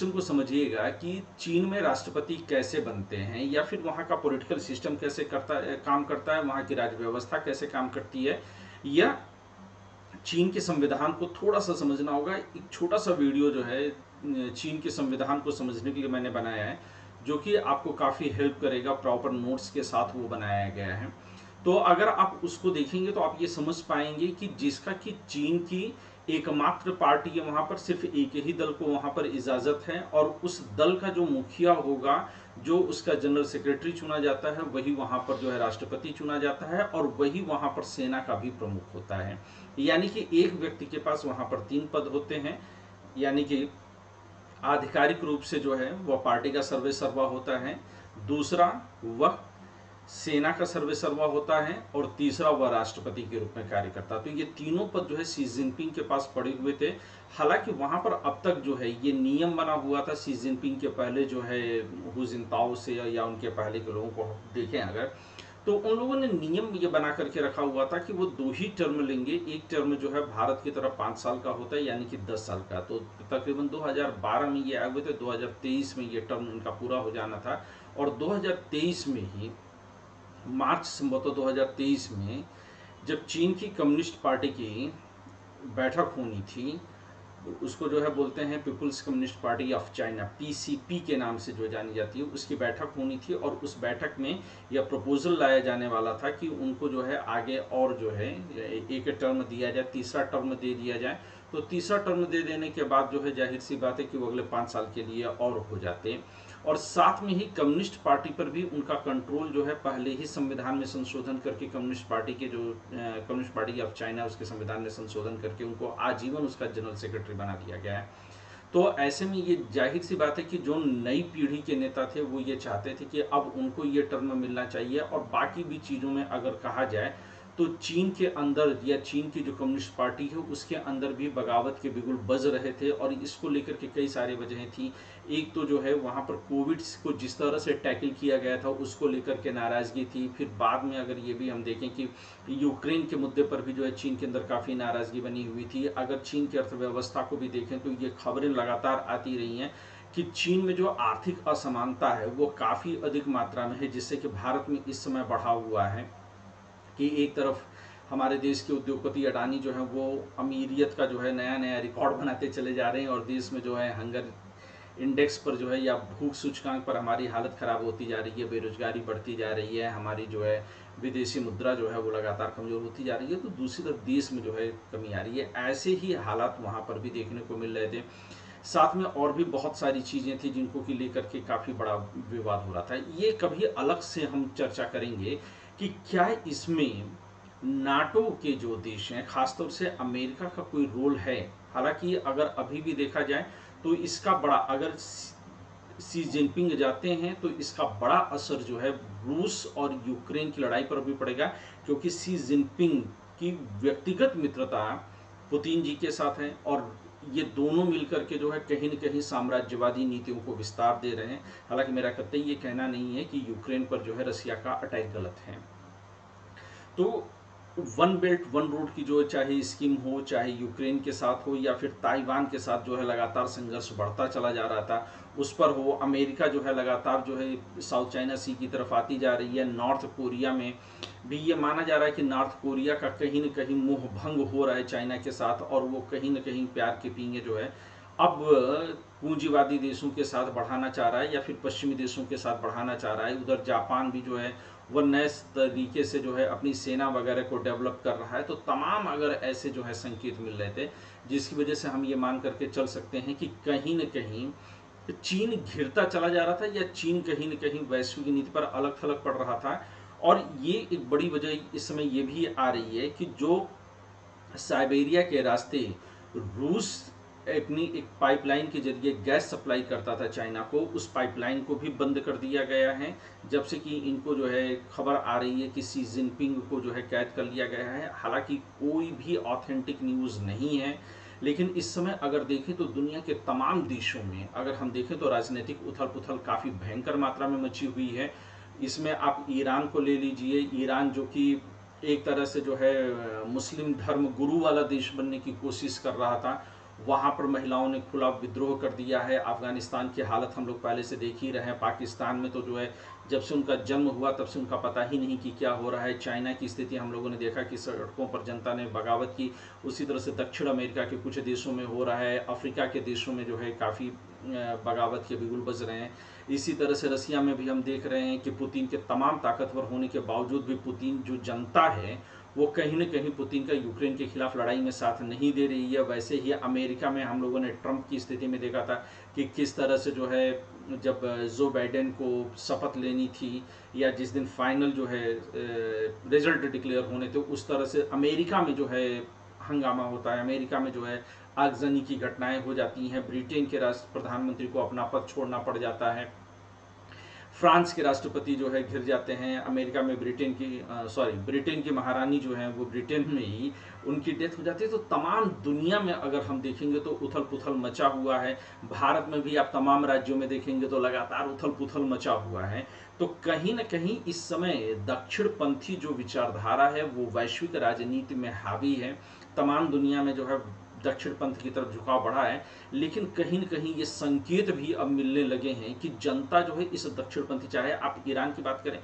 System को समझिएगा कि चीन में राष्ट्रपति कैसे बनते हैं या फिर वहाँ का पॉलिटिकल सिस्टम कैसे काम करता है, वहाँ की राज्य व्यवस्था कैसे काम करती है, या चीन के संविधान को थोड़ा सा समझना होगा। एक छोटा सा वीडियो जो है चीन के संविधान को समझने के लिए मैंने बनाया है, जो कि आपको काफ़ी हेल्प करेगा। प्रॉपर नोट्स के साथ वो बनाया गया है। तो अगर आप उसको देखेंगे तो आप ये समझ पाएंगे कि जिसका कि चीन की एकमात्र पार्टी है, वहां पर सिर्फ एक ही दल को वहां पर इजाजत है, और उस दल का जो मुखिया होगा, जो उसका जनरल सेक्रेटरी चुना जाता है, वही वहां पर जो है राष्ट्रपति चुना जाता है, और वही वहां पर सेना का भी प्रमुख होता है। यानी कि एक व्यक्ति के पास वहां पर 3 पद होते हैं। यानी कि आधिकारिक रूप से जो है वह पार्टी का सर्वे सर्वा होता है, दूसरा वह सेना का सर्वे सर्वा होता है, और तीसरा वह राष्ट्रपति के रूप में कार्य करता है। तो ये तीनों पद जो है शी जिनपिंग के पास पड़े हुए थे। हालांकि वहां पर अब तक जो है ये नियम बना हुआ था, शी जिनपिंग के पहले जो है हु जिनताओ से या उनके पहले के लोगों को देखें अगर, तो उन लोगों ने नियम ये बना करके रखा हुआ था कि वो 2 ही टर्म लेंगे। एक टर्म जो है भारत की तरफ 5 साल का होता है, यानी कि 10 साल का। तो तकरीबन 2012 में ये आए हुए थे, 2023 में ये टर्म उनका पूरा हो जाना था, और 2023 में ही मार्च संभवतः 2023 में जब चीन की कम्युनिस्ट पार्टी की बैठक होनी थी, उसको जो है बोलते हैं People's Communist Party of China, PCP के नाम से जो जानी जाती है, उसकी बैठक होनी थी। और उस बैठक में यह प्रपोजल लाया जाने वाला था कि उनको जो है आगे और जो है एक टर्म दिया जाए, तीसरा टर्म दे दिया जाए। तो तीसरा टर्म दे देने के बाद जो है जाहिर सी बात है कि वो अगले 5 साल के लिए और हो जाते हैं। और साथ में ही कम्युनिस्ट पार्टी पर भी उनका कंट्रोल जो है पहले ही संविधान में संशोधन करके, कम्युनिस्ट पार्टी के जो कम्युनिस्ट पार्टी ऑफ चाइना उसके संविधान में संशोधन करके उनको आजीवन उसका जनरल सेक्रेटरी बना दिया गया है। तो ऐसे में ये जाहिर सी बात है कि जो नई पीढ़ी के नेता थे वो ये चाहते थे कि अब उनको ये टर्म मिलना चाहिए। और बाकी भी चीज़ों में अगर कहा जाए तो चीन के अंदर या चीन की जो कम्युनिस्ट पार्टी है उसके अंदर भी बगावत के बिगुल बज रहे थे, और इसको लेकर के कई सारी वजहें थी। एक तो जो है वहाँ पर कोविड को जिस तरह से टैकल किया गया था उसको लेकर के नाराज़गी थी। फिर बाद में अगर ये भी हम देखें कि यूक्रेन के मुद्दे पर भी जो है चीन के अंदर काफ़ी नाराज़गी बनी हुई थी। अगर चीन की अर्थव्यवस्था को भी देखें तो ये खबरें लगातार आती रही हैं कि चीन में जो आर्थिक असमानता है वो काफ़ी अधिक मात्रा में है, जिससे कि भारत में इस समय बढ़ा हुआ है कि एक तरफ हमारे देश के उद्योगपति अडानी जो है वो अमीरियत का जो है नया नया रिकॉर्ड बनाते चले जा रहे हैं, और देश में जो है हंगर इंडेक्स पर जो है या भूख सूचकांक पर हमारी हालत ख़राब होती जा रही है, बेरोजगारी बढ़ती जा रही है, हमारी जो है विदेशी मुद्रा जो है वो लगातार कमज़ोर होती जा रही है। तो दूसरी तरफ देश में जो है कमी आ रही है। ऐसे ही हालात वहाँ पर भी देखने को मिल रहे थे। साथ में और भी बहुत सारी चीज़ें थी जिनको कि लेकर के काफ़ी बड़ा विवाद हो रहा था। ये कभी अलग से हम चर्चा करेंगे कि क्या इसमें नाटो के जो देश हैं, खासतौर से अमेरिका का कोई रोल है। हालांकि अगर अभी भी देखा जाए तो इसका बड़ा, अगर सी जिनपिंग जाते हैं तो इसका बड़ा असर जो है रूस और यूक्रेन की लड़ाई पर भी पड़ेगा, क्योंकि सी जिनपिंग की व्यक्तिगत मित्रता पुतिन जी के साथ है, और ये दोनों मिलकर के जो है कहीं न कहीं साम्राज्यवादी नीतियों को विस्तार दे रहे हैं। हालांकि मेरा कतई ये कहना नहीं है कि यूक्रेन पर जो है रसिया का अटैक गलत है। तो वन बेल्ट वन रोड की जो चाहे स्कीम हो, चाहे यूक्रेन के साथ हो या फिर ताइवान के साथ जो है लगातार संघर्ष बढ़ता चला जा रहा था, उस पर हो, अमेरिका जो है लगातार जो है साउथ चाइना सी की तरफ आती जा रही है। नॉर्थ कोरिया में भी ये माना जा रहा है कि नॉर्थ कोरिया का कहीं न कहीं मोह भंग हो रहा है चाइना के साथ, और वो कहीं न कहीं प्यार के पींगे जो है अब पूंजीवादी देशों के साथ बढ़ाना चाह रहा है, या फिर पश्चिमी देशों के साथ बढ़ाना चाह रहा है। उधर जापान भी जो है वह नए तरीके से जो है अपनी सेना वगैरह को डेवलप कर रहा है। तो तमाम अगर ऐसे जो है संकेत मिल रहे थे, जिसकी वजह से हम ये मान करके चल सकते हैं कि कहीं न कहीं चीन घिरता चला जा रहा था, या चीन कहीं न कहीं वैश्विक नीति पर अलग थलग पड़ रहा था। और ये एक बड़ी वजह इस समय ये भी आ रही है कि जो साइबेरिया के रास्ते रूस अपनी एक पाइपलाइन के जरिए गैस सप्लाई करता था चाइना को, उस पाइपलाइन को भी बंद कर दिया गया है। जब से कि इनको जो है खबर आ रही है कि शी जिनपिंग को जो है कैद कर लिया गया है। हालांकि कोई भी ऑथेंटिक न्यूज़ नहीं है, लेकिन इस समय अगर देखें तो दुनिया के तमाम देशों में अगर हम देखें तो राजनीतिक उथल पुथल काफ़ी भयंकर मात्रा में मची हुई है। इसमें आप ईरान को ले लीजिए। ईरान जो कि एक तरह से जो है मुस्लिम धर्म गुरु वाला देश बनने की कोशिश कर रहा था, वहाँ पर महिलाओं ने खुला विद्रोह कर दिया है। अफगानिस्तान की हालत हम लोग पहले से देख ही रहे हैं। पाकिस्तान में तो जो है जब से उनका जन्म हुआ तब से उनका पता ही नहीं कि क्या हो रहा है। चाइना की स्थिति हम लोगों ने देखा कि सड़कों पर जनता ने बगावत की। उसी तरह से दक्षिण अमेरिका के कुछ देशों में हो रहा है। अफ्रीका के देशों में जो है काफ़ी बगावत के बिगुल बज रहे हैं। इसी तरह से रसिया में भी हम देख रहे हैं कि पुतिन के तमाम ताकतवर होने के बावजूद भी पुतिन जो जनता है वो कहीं न कहीं पुतिन का यूक्रेन के खिलाफ लड़ाई में साथ नहीं दे रही है। वैसे ही अमेरिका में हम लोगों ने ट्रंप की स्थिति में देखा था कि किस तरह से जो है जब जो बाइडेन को शपथ लेनी थी या जिस दिन फाइनल जो है रिजल्ट डिक्लेयर होने थे, उस तरह से अमेरिका में जो है हंगामा होता है। अमेरिका में जो है आगजनी की घटनाएं हो जाती हैं। ब्रिटेन के राष्ट्र प्रधानमंत्री को अपना पद छोड़ना पड़ जाता है। फ्रांस के राष्ट्रपति जो है घिर जाते हैं। अमेरिका में ब्रिटेन की महारानी जो है वो ब्रिटेन में ही उनकी डेथ हो जाती है। तो तमाम दुनिया में अगर हम देखेंगे तो उथल पुथल मचा हुआ है। भारत में भी आप तमाम राज्यों में देखेंगे तो लगातार उथल पुथल मचा हुआ है। तो कहीं ना कहीं इस समय दक्षिणपंथी जो विचारधारा है वो वैश्विक राजनीति में हावी है। तमाम दुनिया में जो है दक्षिण पंथ की तरफ झुकाव बढ़ा है। लेकिन कहीं न कहीं ये संकेत भी अब मिलने लगे हैं कि जनता जो है इस दक्षिणपंथी, चाहे आप ईरान की बात करें,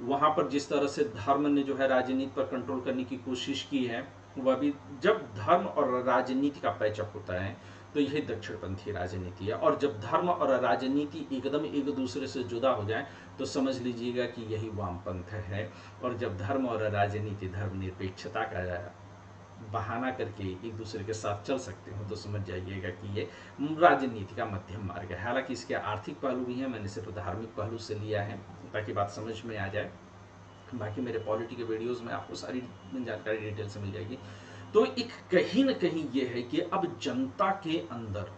वहाँ पर जिस तरह से धर्म ने जो है राजनीति पर कंट्रोल करने की कोशिश की है, वह भी जब धर्म और राजनीति का पैचअप होता है तो यही दक्षिणपंथी राजनीति है। और जब धर्म और राजनीति एकदम एक दूसरे से जुदा हो जाए तो समझ लीजिएगा कि यही वामपंथ है। और जब धर्म और राजनीति धर्मनिरपेक्षता का बहाना करके एक दूसरे के साथ चल सकते हो तो समझ जाइएगा कि ये राजनीति का मध्यम मार्ग है। हालांकि इसके आर्थिक पहलू भी हैं, मैंने सिर्फ धार्मिक पहलू से लिया है ताकि बात समझ में आ जाए। बाकी मेरे पॉलिटी के वीडियोस में आपको सारी जानकारी डिटेल से मिल जाएगी। तो एक कहीं ना कहीं ये है कि अब जनता के अंदर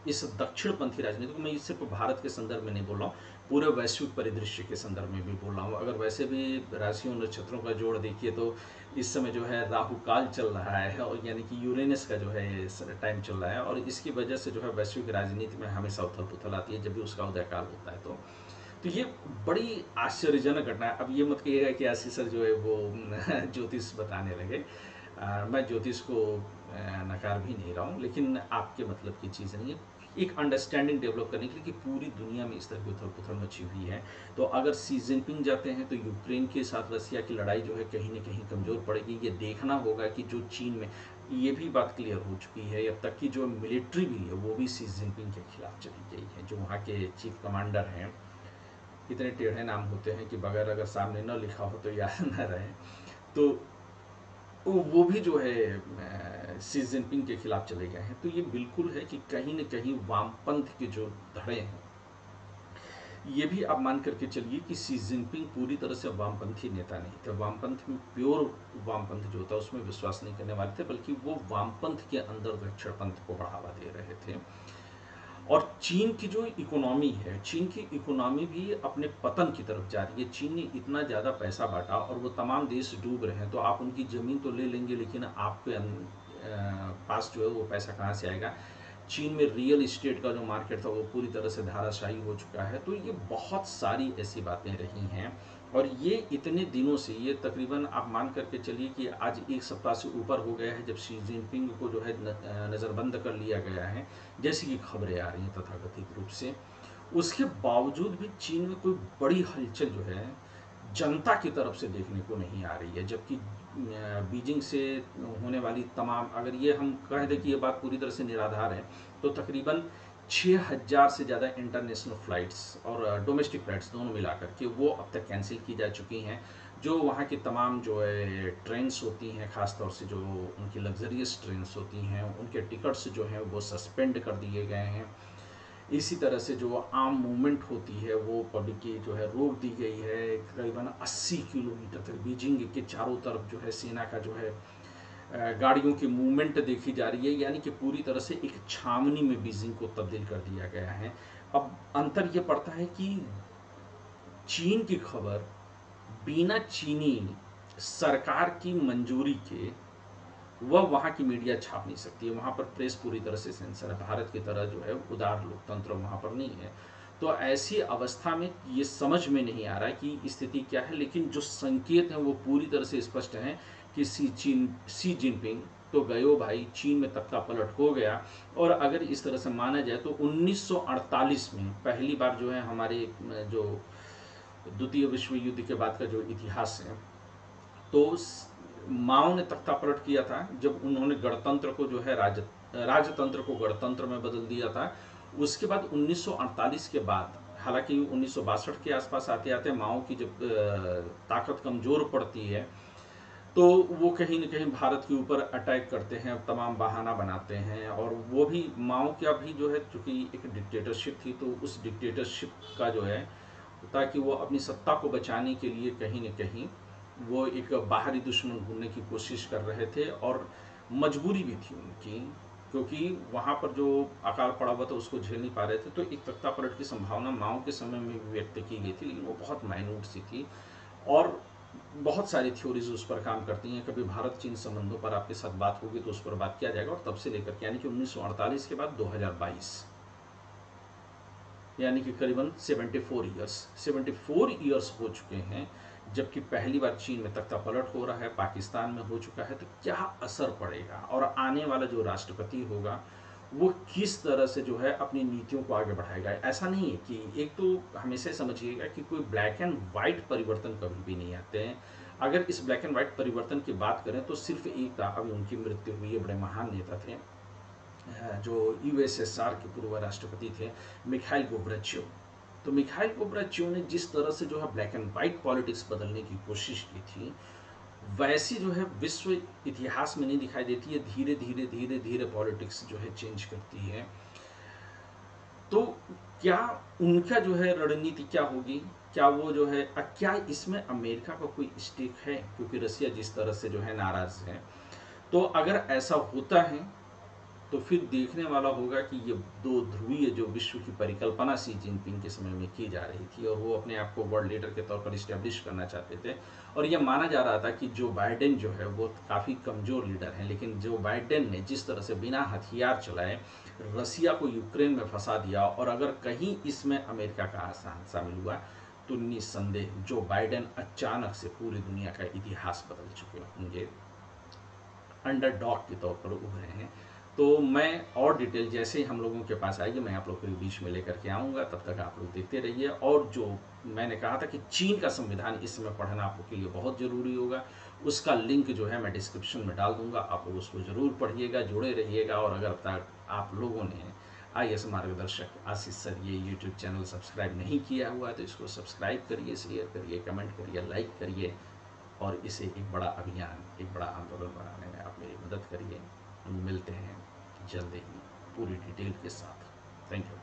इस दक्षिणपंथी राजनीति को, मैं सिर्फ भारत के संदर्भ में नहीं बोल रहा हूँ, पूरे वैश्विक परिदृश्य के संदर्भ में भी बोल रहा हूँ। अगर वैसे भी राशियों नक्षत्रों का जोड़ देखिए तो इस समय जो है राहु काल चल रहा है और यानी कि यूरेनस का जो है टाइम चल रहा है। और इसकी वजह से जो है वैश्विक राजनीति में हमेशा उथल पुथल आती है जब भी उसका उदय काल होता है। तो ये बड़ी आश्चर्यजनक घटना है। अब ये मत कहिएगा कि आशीष सर जो है वो ज्योतिष बताने लगे। मैं ज्योतिष को नकार भी नहीं रहा हूँ, लेकिन आपके मतलब की चीज़ नहीं है। एक अंडरस्टैंडिंग डेवलप करने के लिए कि पूरी दुनिया में इस तरह की उथल पुथल मची हुई है। तो अगर सी जिनपिंग जाते हैं तो यूक्रेन के साथ रसिया की लड़ाई जो है कहीं ना कहीं कमज़ोर पड़ेगी। ये देखना होगा कि जो चीन में, ये भी बात क्लियर हो चुकी है अब तक की जो मिलिट्री भी है वो भी सी जिनपिंग के खिलाफ चली गई है। जो वहाँ के चीफ कमांडर हैं, इतने टेढ़े नाम होते हैं कि बगैर अगर सामने न लिखा हो तो याद न रहे, तो वो भी जो है सी जिनपिंग के खिलाफ चले गए हैं। तो ये बिल्कुल है कि कहीं न कहीं वामपंथ के जो धड़े हैं, ये भी आप मान करके चलिए कि सी जिनपिंग पूरी तरह से वामपंथी नेता नहीं थे। वामपंथ में प्योर वामपंथ जो होता है उसमें विश्वास नहीं करने वाले थे, बल्कि वो वामपंथ के अंदर दक्षिणपंथ को बढ़ावा दे रहे थे। और चीन की जो इकोनॉमी है, चीन की इकोनॉमी भी अपने पतन की तरफ जा रही है। चीन ने इतना ज़्यादा पैसा बांटा और वो तमाम देश डूब रहे हैं। तो आप उनकी ज़मीन तो ले लेंगे, लेकिन आपके पास जो है वो पैसा कहाँ से आएगा। चीन में रियल इस्टेट का जो मार्केट था वो पूरी तरह से धाराशायी हो चुका है। तो ये बहुत सारी ऐसी बातें रही हैं और ये इतने दिनों से, ये तकरीबन आप मान करके चलिए कि आज एक सप्ताह से ऊपर हो गया है जब शी जिनपिंग को जो है नज़रबंद कर लिया गया है, जैसी कि खबरें आ रही हैं तथाकथित रूप से। उसके बावजूद भी चीन में कोई बड़ी हलचल जो है जनता की तरफ से देखने को नहीं आ रही है। जबकि बीजिंग से होने वाली तमाम, अगर ये हम कह दें कि ये बात पूरी तरह से निराधार है, तो तकरीबन 6000 से ज़्यादा इंटरनेशनल फ़्लाइट्स और डोमेस्टिक फ़्लाइट्स दोनों मिलाकर के वो अब तक कैंसिल की जा चुकी हैं। जो वहाँ की तमाम जो है ट्रेन्स होती हैं, ख़ास तौर से जो उनकी लग्जरियस ट्रेन्स होती हैं, उनके टिकट्स जो हैं वो सस्पेंड कर दिए गए हैं। इसी तरह से जो आम मूवमेंट होती है वो पब्लिक की जो है रोक दी गई है। करीबन 80 किलोमीटर तक बीजिंग के चारों तरफ जो है सेना का जो है गाड़ियों की मूवमेंट देखी जा रही है। यानी कि पूरी तरह से एक छावनी में बीजिंग को तब्दील कर दिया गया है। अब अंतर ये पड़ता है कि चीन की खबर बिना चीनी सरकार की मंजूरी के वह वहाँ की मीडिया छाप नहीं सकती है। वहाँ पर प्रेस पूरी तरह से सेंसर है। भारत की तरह जो है उदार लोकतंत्र वहाँ पर नहीं है। तो ऐसी अवस्था में ये समझ में नहीं आ रहा है कि स्थिति क्या है। लेकिन जो संकेत हैं वो पूरी तरह से स्पष्ट हैं कि सी जिनपिंग तो गयो भाई, चीन में तख्ता पलट हो गया। और अगर इस तरह से माना जाए तो 1948 में पहली बार जो है हमारे जो द्वितीय विश्व युद्ध के बाद का जो इतिहास है, तो माओ ने तख्ता पलट किया था जब उन्होंने गणतंत्र को जो है राजतंत्र को गणतंत्र में बदल दिया था। उसके बाद 1948 के बाद, हालांकि 1962 के आसपास आते आते माओ की जब ताकत कमजोर पड़ती है, तो वो कहीं न कहीं भारत के ऊपर अटैक करते हैं, तमाम बहाना बनाते हैं। और वो भी माओ का भी जो है, चूंकि एक डिक्टेटरशिप थी, तो उस डिक्टेटरशिप का जो है, ताकि वो अपनी सत्ता को बचाने के लिए कहीं न कहीं वो एक बाहरी दुश्मन ढूंढने की कोशिश कर रहे थे। और मजबूरी भी थी उनकी, क्योंकि वहाँ पर जो अकाल पड़ा हुआ था उसको झेल नहीं पा रहे थे। तो एक तख्ता पलट की संभावना माओ के समय में भी व्यक्त की गई थी, लेकिन वो बहुत माइन्यूट सी थी। और बहुत सारी थ्योरीज उस पर काम करती हैं। कभी भारत चीन संबंधों पर आपके साथ बात होगी तो उस पर बात किया जाएगा। और तब से लेकर के, यानी कि 1948 के बाद 2022, यानी कि करीबन 74 ईयर्स हो चुके हैं, जबकि पहली बार चीन में तख्ता पलट हो रहा है, पाकिस्तान में हो चुका है। तो क्या असर पड़ेगा, और आने वाला जो राष्ट्रपति होगा वो किस तरह से जो है अपनी नीतियों को आगे बढ़ाएगा। ऐसा नहीं है कि, एक तो हमेशा समझिएगा कि कोई ब्लैक एंड वाइट परिवर्तन कभी भी नहीं आते हैं। अगर इस ब्लैक एंड वाइट परिवर्तन की बात करें तो सिर्फ एक था, अभी उनकी मृत्यु हुई है, बड़े महान नेता थे, जो यूएसएसआर के पूर्व राष्ट्रपति थे, मिखाइल गोर्बाचेव। तो मिखाइल गोर्बाचेव ने जिस तरह से जो है ब्लैक एंड वाइट पॉलिटिक्स बदलने की कोशिश की थी, वैसी जो है विश्व इतिहास में नहीं दिखाई देती है। धीरे धीरे धीरे धीरे पॉलिटिक्स जो है चेंज करती है। तो क्या उनका जो है रणनीति क्या होगी, क्या वो जो है, क्या इसमें अमेरिका का कोई स्टेक है, क्योंकि रसिया जिस तरह से जो है नाराज है। तो अगर ऐसा होता है तो फिर देखने वाला होगा कि ये दो ध्रुवीय जो विश्व की परिकल्पना शी जिनपिंग के समय में की जा रही थी, और वो अपने आप को वर्ल्ड लीडर के तौर पर इस्टेब्लिश करना चाहते थे। और ये माना जा रहा था कि जो बाइडेन जो है वो काफ़ी कमज़ोर लीडर हैं, लेकिन जो बाइडेन ने जिस तरह से बिना हथियार चलाए रसिया को यूक्रेन में फंसा दिया, और अगर कहीं इसमें अमेरिका का हाथ शामिल हुआ, तो निस्संदेह जो बाइडेन अचानक से पूरी दुनिया का इतिहास बदल चुके होंगे, अंडरडॉग के तौर पर उभरे हैं। तो मैं और डिटेल जैसे ही हम लोगों के पास आएगी, मैं आप लोग के बीच में लेकर के आऊँगा। तब तक आप लोग देखते रहिए। और जो मैंने कहा था कि चीन का संविधान इस समय पढ़ना आप लोग के लिए बहुत ज़रूरी होगा, उसका लिंक जो है मैं डिस्क्रिप्शन में डाल दूंगा, आप लोग उसको ज़रूर पढ़िएगा, जुड़े रहिएगा। और अगर अब तक आप लोगों ने IAS मार्गदर्शक आशीष सर ये यूट्यूब चैनल सब्सक्राइब नहीं किया हुआ है तो इसको सब्सक्राइब करिए, शेयर करिए, कमेंट करिए, लाइक करिए, और इसे एक बड़ा अभियान, एक बड़ा आंदोलन बनाने में आप मेरी मदद करिए। हम मिलते हैं जल्द ही पूरी डिटेल के साथ। Thank you.